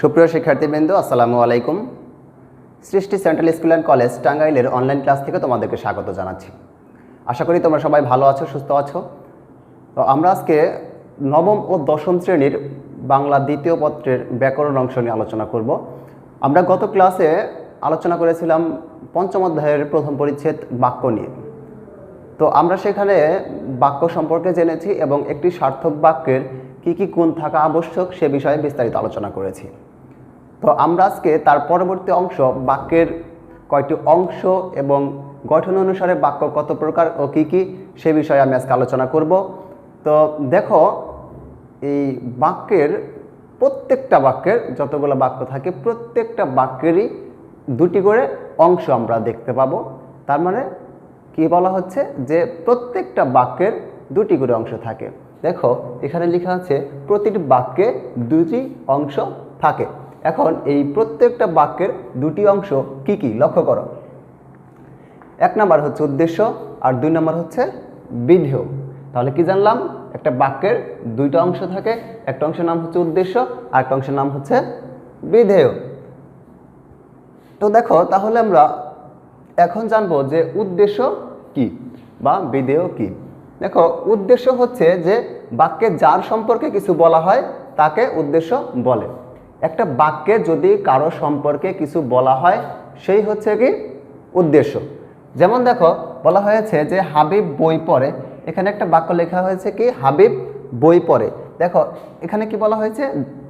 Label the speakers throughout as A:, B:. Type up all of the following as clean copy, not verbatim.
A: সুপ্রিয় শিক্ষার্থীবৃন্দ, আসসালামু আলাইকুম। সৃষ্টি সেন্ট্রাল স্কুল অ্যান্ড কলেজ টাঙ্গাইলের অনলাইন ক্লাস থেকে তোমাদেরকে স্বাগত জানাচ্ছি। আশা করি তোমরা সবাই ভালো আছো, সুস্থ আছো। তো আমরা আজকে নবম ও দশম শ্রেণীর বাংলা দ্বিতীয় পত্রের ব্যাকরণ অংশ নিয়ে আলোচনা করব। আমরা গত ক্লাসে আলোচনা করেছিলাম পঞ্চম অধ্যায়ের প্রথম পরিচ্ছেদ বাক্য নিয়ে। তো আমরা সেখানে বাক্য সম্পর্কে জেনেছি এবং একটি সার্থক বাক্যের কী কী গুণ থাকা আবশ্যক সে বিষয়ে বিস্তারিত আলোচনা করেছি। তো আমরা আজকে তার পরবর্তী অংশ বাক্যের কয়টি অংশ এবং গঠন অনুসারে বাক্য কত প্রকার ও কী কী সে বিষয়ে আমি আজকে আলোচনা করব। তো দেখো, এই বাক্যের প্রত্যেকটা বাক্যের যতগুলো বাক্য থাকে প্রত্যেকটা বাক্যেরই দুটি করে অংশ আমরা দেখতে পাবো। তার মানে কি বলা হচ্ছে যে প্রত্যেকটা বাক্যের দুটি করে অংশ থাকে। দেখো এখানে লেখা আছে প্রতিটি বাক্যে দুটি অংশ থাকে। এখন এই প্রত্যেকটা বাক্যের দুটি অংশ কি কি লক্ষ্য করো। এক নাম্বার হচ্ছে উদ্দেশ্য আর দুই নাম্বার হচ্ছে বিধেয়। তাহলে কি জানলাম, একটা বাক্যের দুইটা অংশ থাকে, একটা অংশের নাম হচ্ছে উদ্দেশ্য আর একটা অংশের নাম হচ্ছে বিধেয়। তো দেখো তাহলে আমরা এখন জানবো যে উদ্দেশ্য কি বা বিধেয় কি। দেখো, উদ্দেশ্য হচ্ছে যে বাক্যে যার সম্পর্কে কিছু বলা হয় তাকে উদ্দেশ্য বলে। একটা বাক্যে যদি কারো সম্পর্কে কিছু বলা হয় সেই হচ্ছে কি উদ্দেশ্য। যেমন দেখো বলা হয়েছে যে হাবিব বই পড়ে, এখানে একটা বাক্য লেখা হয়েছে কি হাবিব বই পড়ে। দেখো এখানে কি বলা হয়েছে,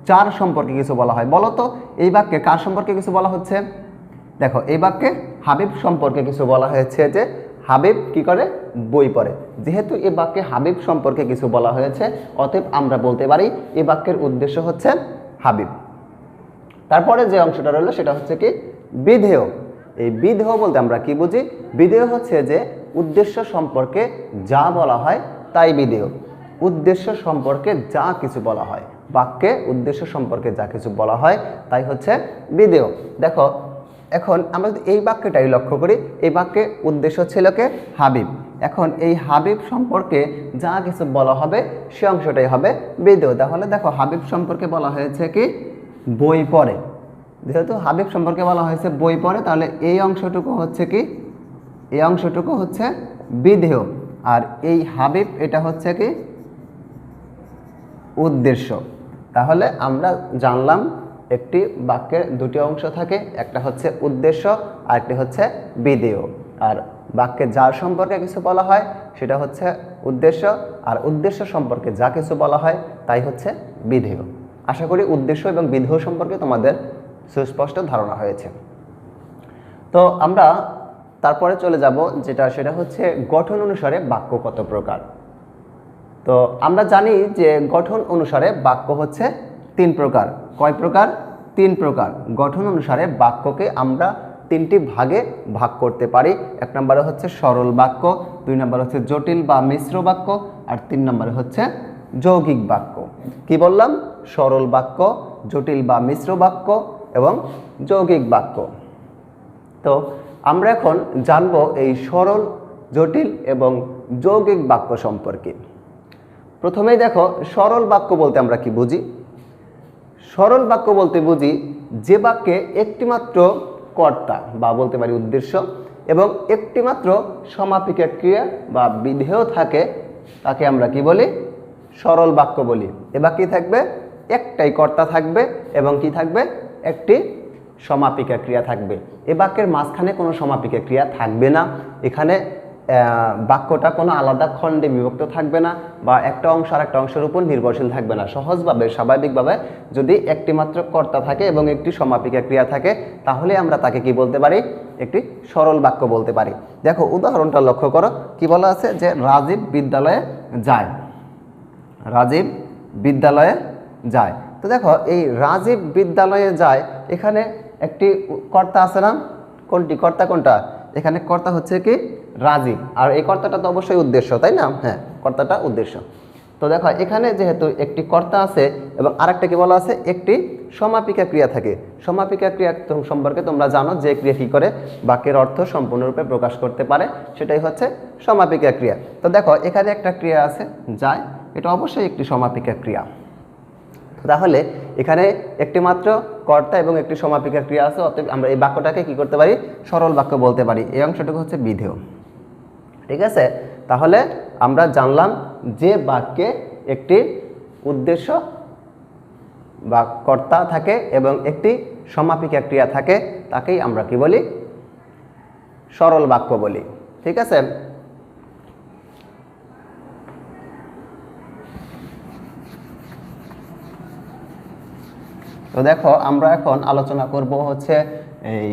A: যার সম্পর্কে কিছু বলা হয়। বলো তো এই বাক্যে কার সম্পর্কে কিছু বলা হচ্ছে। দেখো এই বাক্যে হাবিব সম্পর্কে কিছু বলা হয়েছে যে হাবিব কি করে, বই পড়ে। যেহেতু এই বাক্যে হাবিব সম্পর্কে কিছু বলা হয়েছে অতএব আমরা বলতে পারি এই বাক্যের উদ্দেশ্য হচ্ছে হাবিব। তারপরে যে অংশটা রইল সেটা হচ্ছে কি বিধেয়। এই বিধেয় বলতে আমরা কি বুঝি, বিধেয় হচ্ছে যে উদ্দেশ্য সম্পর্কে যা বলা হয় তাই বিধেয়। উদ্দেশ্য সম্পর্কে যা কিছু বলা হয়, বাক্যে উদ্দেশ্য সম্পর্কে যা কিছু বলা হয় তাই হচ্ছে বিধেয়। দেখো এখন আমরা এই বাক্যটাই লক্ষ্য করি, এই বাক্যে উদ্দেশ্য ছিল কে হাবিব। এখন এই হাবিব সম্পর্কে যা কিছু বলা হবে সে অংশটাই হবে বিধেয়। তাহলে দেখো হাবিব সম্পর্কে বলা হয়েছে কি বই পড়ে, যেহেতু হাবিব সম্পর্কে বলা হয়েছে বই পড়ে তাহলে এই অংশটুকু হচ্ছে কি, এই অংশটুকু হচ্ছে বিধেয়। আর এই হাবিব এটা হচ্ছে কি উদ্দেশ্য। তাহলে আমরা জানলাম একটি বাক্যের দুটি অংশ থাকে, একটা হচ্ছে উদ্দেশ্য আর একটি হচ্ছে বিধেয়। আর বাক্যে যার সম্পর্কে কিছু বলা হয় সেটা হচ্ছে উদ্দেশ্য, আর উদ্দেশ্য সম্পর্কে যা কিছু বলা হয় তাই হচ্ছে বিধেয়। আশা করি উদ্দেশ্য এবং বিধেয় সম্পর্কে তোমাদের সুস্পষ্ট ধারণা হয়েছে। তো আমরা তারপরে চলে যাব সেটা হচ্ছে গঠন অনুসারে বাক্য কত প্রকার। তো আমরা জানি যে গঠন অনুসারে বাক্য হচ্ছে তিন প্রকার। কয় প্রকার? তিন প্রকার। গঠন অনুসারে বাক্যকে আমরা তিনটি ভাগে ভাগ করতে পারি। এক নম্বরে হচ্ছে সরল বাক্য, দুই নম্বরে হচ্ছে জটিল বা মিশ্র বাক্য, আর তিন নম্বরে হচ্ছে যৌগিক বাক্য। কি বললাম? সরল বাক্য, জটিল বা মিশ্র বাক্য এবং যৌগিক বাক্য। তো আমরা এখন জানব এই সরল, জটিল এবং যৌগিক বাক্য সম্পর্কে। প্রথমেই দেখো সরল বাক্য বলতে আমরা কি বুঝি। সরল বাক্য বলতে বুঝি যে বাক্যে একটিমাত্র কর্তা বা বলতে পারি উদ্দেশ্য এবং একটিমাত্র সমাপিকা ক্রিয়া বা বিধেয় থাকে তাকে আমরা কি বলি, সরল বাক্য বলি। এ বাক্যে থাকবে একটাই কর্তা থাকবে এবং কি থাকবে, একটি সমাপিকা ক্রিয়া থাকবে। এ বাক্যের মাঝখানে কোনো সমাপিকা ক্রিয়া থাকবে না। এখানে বাক্যটা কোনো আলাদা খণ্ডে বিভক্ত থাকবে না বা একটা অংশ আর একটা অংশের উপর নির্ভরশীল থাকবে না। সহজভাবে স্বাভাবিকভাবে যদি একটি মাত্র কর্তা থাকে এবং একটি সমাপিকা ক্রিয়া থাকে তাহলে আমরা তাকে কি বলতে পারি, একটি সরল বাক্য বলতে পারি। দেখো উদাহরণটা লক্ষ্য করো, কি বলা আছে যে রাজীব বিদ্যালয়ে যায়। রাজীব বিদ্যালয়ে যায়। তো দেখো এই রাজীব বিদ্যালয়ে যায়, এখানে একটি কর্তা আছে না? কোনটি কর্তা? কোনটা? এখানে কর্তা হচ্ছে কি রাজীব, আর এই কর্তাটা তো অবশ্যই উদ্দেশ্য, তাই না? হ্যাঁ, কর্তাটা উদ্দেশ্য। তো দেখো এখানে যেহেতু একটি কর্তা আছে এবং আরেকটা কি বলা আছে, একটি সমাপিকা ক্রিয়া থাকে। সমাপিকা ক্রিয়া সম্পর্কে তোমরা জানো যে ক্রিয়া কী করে বাক্যের অর্থ সম্পূর্ণরূপে প্রকাশ করতে পারে, সেটাই হচ্ছে সমাপিকা ক্রিয়া। তো দেখো এখানে একটা ক্রিয়া আছে যায়, এটা অবশ্যই একটি সমাপিকা ক্রিয়া। তাহলে এখানে একটি মাত্র কর্তা এবং একটি সমাপিকা ক্রিয়া আছে, অতএব আমরা এই বাক্যটাকে কি করতে পারি, সরল বাক্য বলতে পারি। এই অংশটুকু হচ্ছে বিধেয়। ঠিক আছে, তাহলে আমরা জানলাম যে বাক্যে একটি উদ্দেশ্য বা কর্তা থাকে এবং একটি সমাপিকা ক্রিয়া থাকে তাকেই আমরা কি বলি, সরল বাক্য বলি। ঠিক আছে, তো দেখো আমরা এখন আলোচনা করব হচ্ছে এই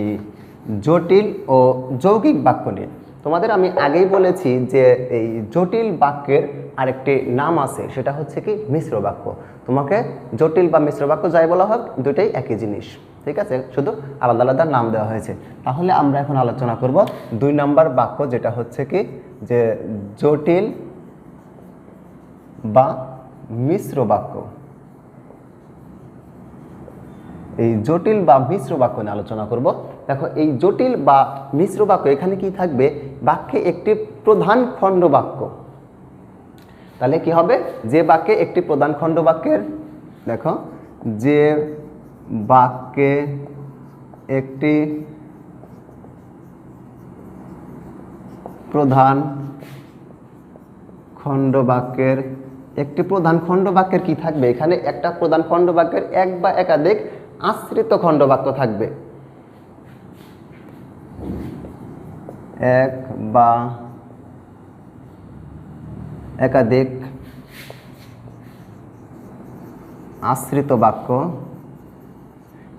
A: জটিল ও যৌগিক বাক্য নিয়ে। তোমাদের আমি আগেই বলেছি যে এই জটিল বাক্যের আরেকটি নাম আছে, সেটা হচ্ছে কি মিশ্র বাক্য। তোমাকে জটিল বা মিশ্র বাক্য যাই বলা হোক দুটোই একই জিনিস। ঠিক আছে, শুধু আলাদা আলাদা নাম দেওয়া হয়েছে। তাহলে আমরা এখন আলোচনা করব 2 নম্বর বাক্য, যেটা হচ্ছে কি যে জটিল বা মিশ্র বাক্য। এই জটিল বা মিশ্র বাক্য নিয়ে আলোচনা করব। দেখো এই জটিল বা মিশ্র বাক্য এখানে কি থাকবে, বাক্যে একটি প্রধান খণ্ড বাক্য। তাহলে কি হবে, যে বাক্যে একটি প্রধান খণ্ড বাক্যের, দেখো যে বাক্যে একটি প্রধান খণ্ড বাক্যের, একটি প্রধান খণ্ড বাক্যের কি থাকবে, এখানে একটা প্রধান খণ্ড বাক্যের এক বা একাধিক আশ্রিত খণ্ড বাক্য থাকবে। এক বা একাধিক আশ্রিত বাক্য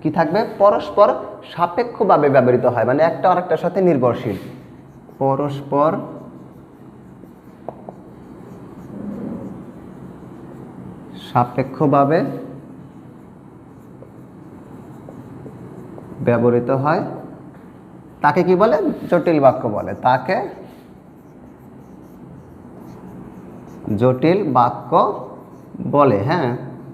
A: কি থাকবে, পরস্পর সাপেক্ষভাবে ব্যবহৃত হয়, মানে একটা আরেকটার সাথে নির্ভরশীল, পরস্পর সাপেক্ষভাবে ব্যবহৃত হয়, তাকে কি বলে, জটিল বাক্য বলে। তাকে জটিল বাক্য বলে। হ্যাঁ,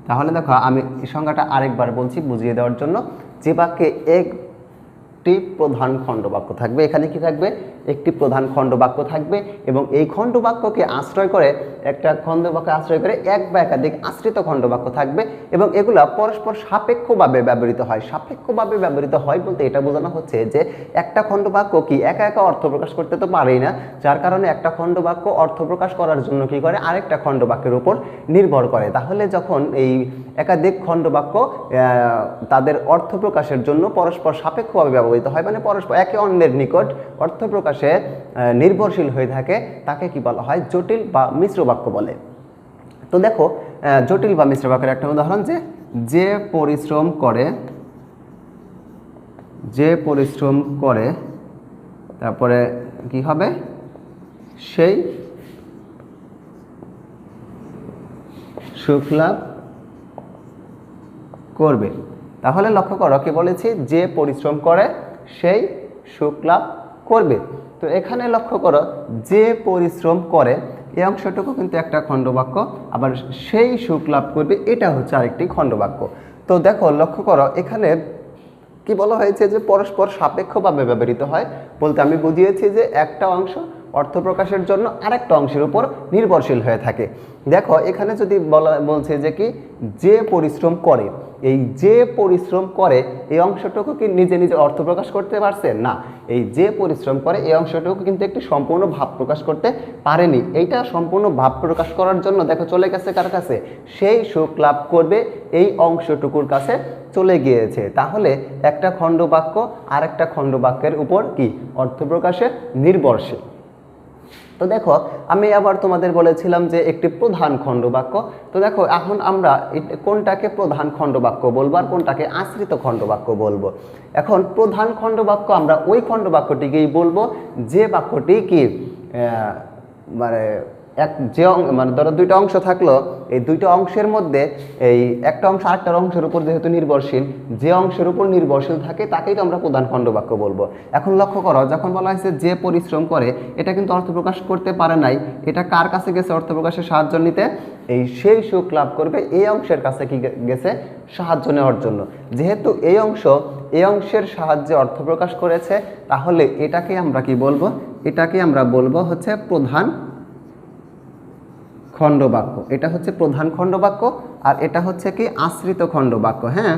A: তাহলে দেখো আমি এই সংজ্ঞাটা আরেকবার বলছি বুঝিয়ে দেওয়ার জন্য। যে বাক্যে একটি প্রধান খণ্ড বাক্য থাকবে, এখানে কি থাকবে, একটি প্রধান খণ্ড বাক্য থাকবে এবং এই খণ্ড বাক্যকে আশ্রয় করে, একটা খণ্ড বাক্য আশ্রয় করে এক বা একাধিক আশ্রিত খণ্ড বাক্য থাকবে এবং এগুলা পরস্পর সাপেক্ষভাবে ব্যবহৃত হয়। সাপেক্ষভাবে ব্যবহৃত হয় বলতে এটা বোঝানো হচ্ছে যে একটা খণ্ড বাক্য কি একা একা অর্থ প্রকাশ করতে তো পারেই না, যার কারণে একটা খণ্ড বাক্য অর্থ প্রকাশ করার জন্য কি করে, আরেকটা খণ্ড বাক্যের উপর নির্ভর করে। তাহলে যখন এই একাধিক খণ্ড বাক্য তাদের অর্থ প্রকাশের জন্য পরস্পর সাপেক্ষভাবে ব্যবহৃত হয়, মানে পরস্পর একে অন্যের নিকট অর্থ প্রকাশে নির্ভরশীল হয়ে থাকে, তাকে কি বলা হয়, জটিল বা মিশ্র বাক্য বলে। তো দেখো জটিল বা মিশ্র বাক্যের একটা উদাহরণ, যে পরিশ্রম করে তারপরে কি হবে, সেই সুখ লাভ করবে। তাহলে লক্ষ্য করো কি বলেছি, যে পরিশ্রম করে সেই সুখ লাভ করবে। তো এখানে লক্ষ্য করো যে পরিশ্রম করে এই অংশটুকু কিন্তু একটা খণ্ডবাক্য, আবার সেই সুখ লাভ করবে এটা হচ্ছে আরেকটি খণ্ডবাক্য। তো দেখো লক্ষ্য করো এখানে কি বলা হয়েছে যে পরস্পর সাপেক্ষভাবে ব্যবহৃত হয় বলতে আমি বুঝিয়েছি যে একটা অংশ অর্থ প্রকাশের জন্য আরেকটা অংশের উপর নির্ভরশীল হয়ে থাকে। দেখো এখানে যদি বলছে যে কি যে পরিশ্রম করে, এই যে পরিশ্রম করে এই অংশটুকু কি নিজে নিজে অর্থ প্রকাশ করতে পারছে না, এই যে পরিশ্রম করে এই অংশটুকু কিন্তু একটি সম্পূর্ণ ভাব প্রকাশ করতে পারেনি। এইটা সম্পূর্ণ ভাব প্রকাশ করার জন্য দেখো চলে গেছে কার কাছে, সেই সুখ লাভ করবে এই অংশটুকুর কাছে চলে গিয়েছে। তাহলে একটা খণ্ডবাক্য আর একটা খণ্ডবাক্যের উপর কি অর্থ প্রকাশে নির্ভরশীল। তো দেখো আমি আবার তোমাদের বলেছিলাম যে একটি প্রধান খণ্ডবাক্য। তো দেখো এখন আমরা কোনটাকে প্রধান খণ্ডবাক্য বলবো আর কোনটাকে আশ্রিত খণ্ডবাক্য বলবো। এখন প্রধান খণ্ডবাক্য আমরা ওই খণ্ডবাক্যটিকেই বলবো যে বাক্যটি কি মানে মানে ধরো দুইটা অংশ থাকলো, এই দুইটা অংশের মধ্যে এই একটা অংশ আরেকটার অংশের উপর যেহেতু নির্ভরশীল, যে অংশের উপর নির্ভরশীল থাকে তাকেই তো আমরা প্রধান খণ্ডবাক্য বলবো। এখন লক্ষ্য করো যখন বলা হয়েছে যে পরিশ্রম করে, এটা কিন্তু অর্থ প্রকাশ করতে পারে নাই, এটা কার কাছে গেছে অর্থ প্রকাশের সাহায্য নিতে, এই সেই সুখ লাভ করবে এই অংশের কাছে কি গেছে সাহায্য নেওয়ার জন্য। যেহেতু এই অংশের সাহায্যে অর্থ প্রকাশ করেছে, তাহলে এটাকে আমরা কি বলবো, এটাকে আমরা বলবো হচ্ছে প্রধান খণ্ডবাক্য। এটা হচ্ছে প্রধান খণ্ডবাক্য আর এটা হচ্ছে কি আশ্রিত খণ্ড বাক্য। হ্যাঁ,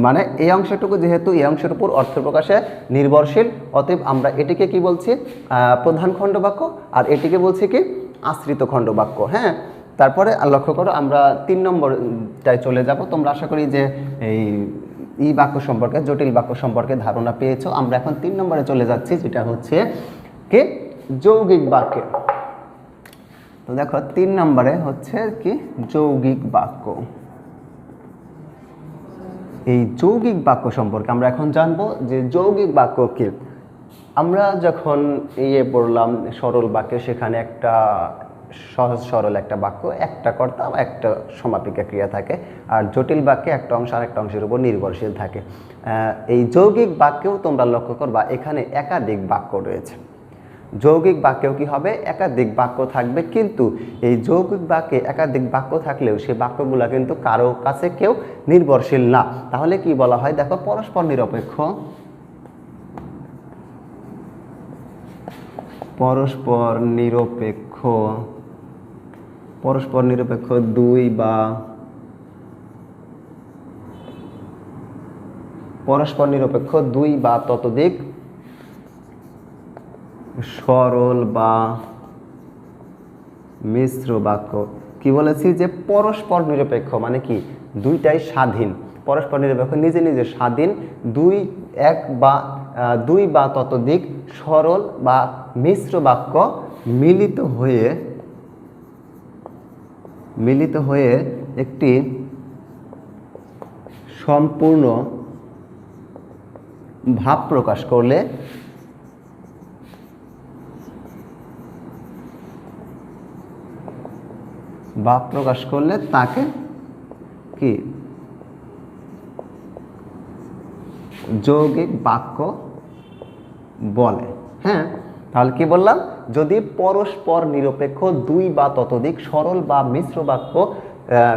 A: মানে এই অংশটুকু যেহেতু এই অংশের উপর অর্থ প্রকাশে নির্ভরশীল, অতএব আমরা এটিকে কি বলছি, প্রধান খণ্ড বাক্য, আর এটিকে বলছি কি আশ্রিত খণ্ড বাক্য। হ্যাঁ, তারপরে লক্ষ্য করো আমরা 3 নম্বরটায় চলে যাব। তোমরা আশা করি যে এই বাক্য সম্পর্কে, জটিল বাক্য সম্পর্কে ধারণা পেয়েছো। আমরা এখন 3 নম্বরে চলে যাচ্ছি, যেটা হচ্ছে কি যৌগিক বাক্য। তো দেখো 3 নম্বরে হচ্ছে কি যৌগিক বাক্য। এই যৌগিক বাক্য সম্পর্কে আমরা এখন জানবো যে যৌগিক বাক্য কি। আমরা যখন পড়লাম সরল বাক্যে, সেখানে একটা সহজ সরল একটা বাক্য, একটা কর্তা বা একটা সমাপিকা ক্রিয়া থাকে, আর জটিল বাক্যে একটা অংশ আর একটা অংশের উপর নির্ভরশীল থাকে। এই যৌগিক বাক্যেও তোমরা লক্ষ্য করবা এখানে একাধিক বাক্য রয়েছে। যৌগিক বাক্যেও কি হবে, একাধিক বাক্য থাকবে, কিন্তু এই যৌগিক বাক্যে একাধিক বাক্য থাকলেও সেই বাক্যগুলো কিন্তু কারো কাছে কেউ নির্ভরশীল না। তাহলে কি বলা হয়, দেখো পরস্পর নিরপেক্ষ, পরস্পর নিরপেক্ষ, পরস্পর নিরপেক্ষ দুই বা পরস্পর নিরপেক্ষ দুই বা ততোধিক সরল বা মিশ্র বাক্য। কি বলেছি যে পরস্পর নিরপেক্ষ মানে কি দুইটাই স্বাধীন, পরস্পর নিরপেক্ষ নিজে নিজে স্বাধীন, দুই বা ততোধিক সরল বা মিশ্র বাক্য মিলিত হয়ে একটি সম্পূর্ণ ভাব প্রকাশ করলে তাকে কি যৌগিক বাক্য বলে। হ্যাঁ, তাহলে কি বললাম, যদি পরস্পর নিরপেক্ষ দুই বা ততোধিক সরল বা মিশ্র বাক্য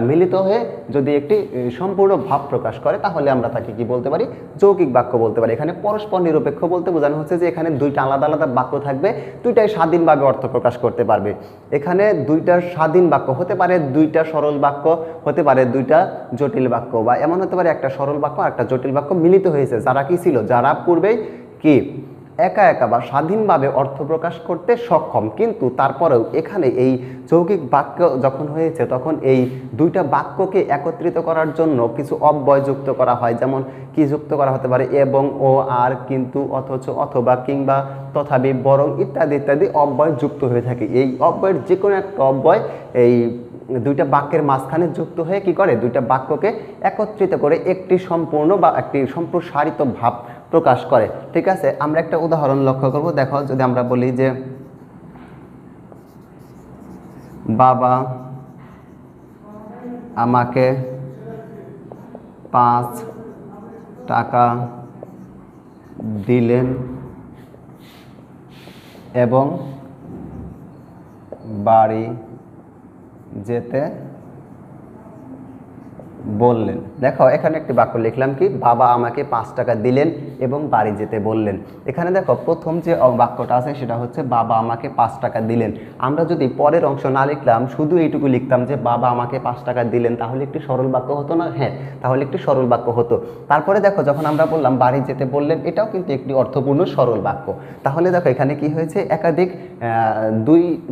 A: মিলিত হয়ে যদি একটি সম্পূর্ণ ভাব প্রকাশ করে, তাহলে আমরা তাকে কি বলতে পারি, যৌগিক বাক্য বলতে পারি। এখানে পরস্পর নিরপেক্ষ বলতে বোঝানো হচ্ছে যে এখানে দুইটা আলাদা আলাদা বাক্য থাকবে, দুইটাই স্বাধীনভাবে অর্থ প্রকাশ করতে পারবে। এখানে দুইটা স্বাধীন বাক্য হতে পারে, দুইটা সরল বাক্য হতে পারে, দুইটা জটিল বাক্য, বা এমন হতে পারে একটা সরল বাক্য আর একটা জটিল বাক্য মিলিত হয়েছে, যারা কি ছিল, যারা পূর্বেই কি একা একা বা স্বাধীনভাবে অর্থ প্রকাশ করতে সক্ষম, কিন্তু তারপরেও এখানে এই যৌগিক বাক্য যখন হয়েছে তখন এই দুইটা বাক্যকে একত্রিত করার জন্য কিছু অব্যয় যুক্ত করা হয়। যেমন কি যুক্ত করা হতে পারে, এবং, ও, আর, কিন্তু, অথচ, অথবা, কিংবা, তথাপি, বরং ইত্যাদি ইত্যাদি অব্যয় যুক্ত হয়ে থাকে। এই অব্যয়ের যে কোনো একটা অব্যয় এই দুইটা বাক্যের মাঝখানে যুক্ত হয়ে কি করে, দুইটা বাক্যকে একত্রিত করে একটি সম্পূর্ণ বা একটি সম্প্রসারিত ভাব প্রকাশ করে। ঠিক আছে, আমরা একটা উদাহরণ লক্ষ্য করব। দেখো, যদি আমরা বলি যে বাবা আমাকে 5 টাকা দিলেন এবং বাড়ি যেতে বললেন। দেখো এখানে একটি বাক্য লিখলাম কি, বাবা আমাকে 5 টাকা দিলেন এবং বাড়ি যেতে বললেন। এখানে দেখো প্রথম যে বাক্যটা আছে সেটা হচ্ছে বাবা আমাকে 5 টাকা দিলেন। আমরা যদি পরের অংশ না লিখলাম, শুধু এইটুকু লিখতাম যে বাবা আমাকে 5 টাকা দিলেন, তাহলে একটি সরল বাক্য হতো না? হ্যাঁ, তাহলে একটি সরল বাক্য হতো। তারপরে দেখো যখন আমরা বললাম বাড়ি যেতে বললেন, এটাও কিন্তু একটি অর্থপূর্ণ সরল বাক্য। তাহলে দেখো এখানে কি হয়েছে, একাধিক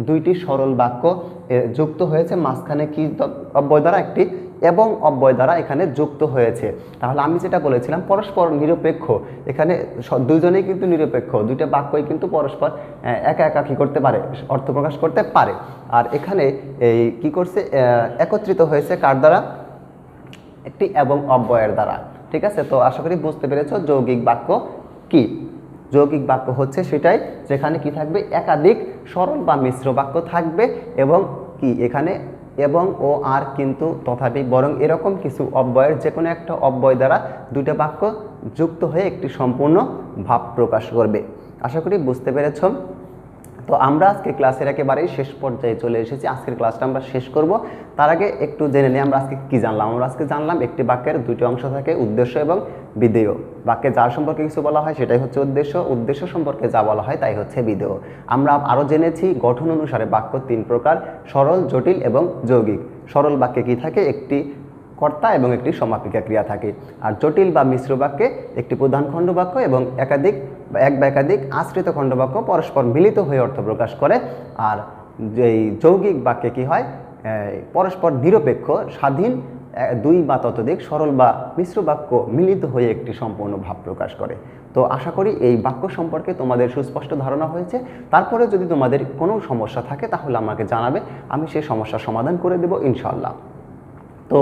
A: দুইটি সরল বাক্য যুক্ত হয়েছে, মাঝখানে কি অব্যয় দ্বারা একটি এবং অব্যয় দ্বারা এখানে যুক্ত হয়েছে। তাহলে আমি যেটা বলেছিলাম পরস্পর নিরপেক্ষ, এখানে দুজনেই কিন্তু নিরপেক্ষ, দুইটা বাক্যই কিন্তু পরস্পর একা একা কি করতে পারে, অর্থ প্রকাশ করতে পারে। আর এখানে এই কি করছে, একত্রিত হয়েছে কার দ্বারা, একটি এবং অব্যয়ের দ্বারা। ঠিক আছে, তো আশা করি বুঝতে পেরেছ যৌগিক বাক্য কি। যৌগিক বাক্য হচ্ছে সেটাই যেখানে কি থাকবে, একাধিক সরল বা মিশ্র বাক্য থাকবে, এবং কি এখানে এবং, ও, আর, কিন্তু, তথাপি, বরং এরকম কিছু অব্যয়ের যে কোনো একটা অব্যয় দ্বারা দুইটা বাক্য যুক্ত হয়ে একটি সম্পূর্ণ ভাব প্রকাশ করবে। আশা করি বুঝতে পেরেছ। তো আমরা আজকে ক্লাসের একেবারেই শেষ পর্যায়ে চলে এসেছি। আজকের ক্লাসটা আমরা শেষ করব। তার আগে একটু জেনে নিই আমরা আজকে কি জানলাম। আমরা আজকে জানলাম একটি বাক্যের দুটি অংশ থাকে, উদ্দেশ্য এবং বিধেয়। বাক্যে যার সম্পর্কে কিছু বলা হয় সেটাই হচ্ছে উদ্দেশ্য, উদ্দেশ্য সম্পর্কে যা বলা হয় তাই হচ্ছে বিধেয়। আমরা আরও জেনেছি গঠন অনুসারে বাক্য 3 প্রকার: সরল, জটিল এবং যৌগিক। সরল বাক্যে কি থাকে? একটি কর্তা এবং একটি সমাপিকা ক্রিয়া থাকে। আর জটিল বা মিশ্র বাক্যে একটি প্রধান খণ্ডবাক্য এবং এক বা একাধিক আশ্রিত খণ্ডবাক্য পরস্পর মিলিত হয়ে অর্থ প্রকাশ করে। আর এই যৌগিক বাক্যে কি হয়? পরস্পর নিরপেক্ষ স্বাধীন দুই বা ততোধিক সরল বা মিশ্র বাক্য মিলিত হয়ে একটি সম্পূর্ণ ভাব প্রকাশ করে। তো আশা করি এই বাক্য সম্পর্কে তোমাদের সুস্পষ্ট ধারণা হয়েছে। তারপরে যদি তোমাদের কোনো সমস্যা থাকে তাহলে আমাকে জানাবে, আমি সেই সমস্যার সমাধান করে দেব ইনশাআল্লাহ। তো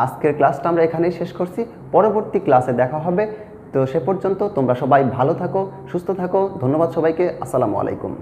A: আজকের ক্লাসটা আমরা এখানেই শেষ করছি। পরবর্তী ক্লাসে দেখা হবে। তো সে পর্যন্ত তোমরা সবাই ভালো থাকো, সুস্থ থাকো। ধন্যবাদ সবাইকে। আসসালামু আলাইকুম।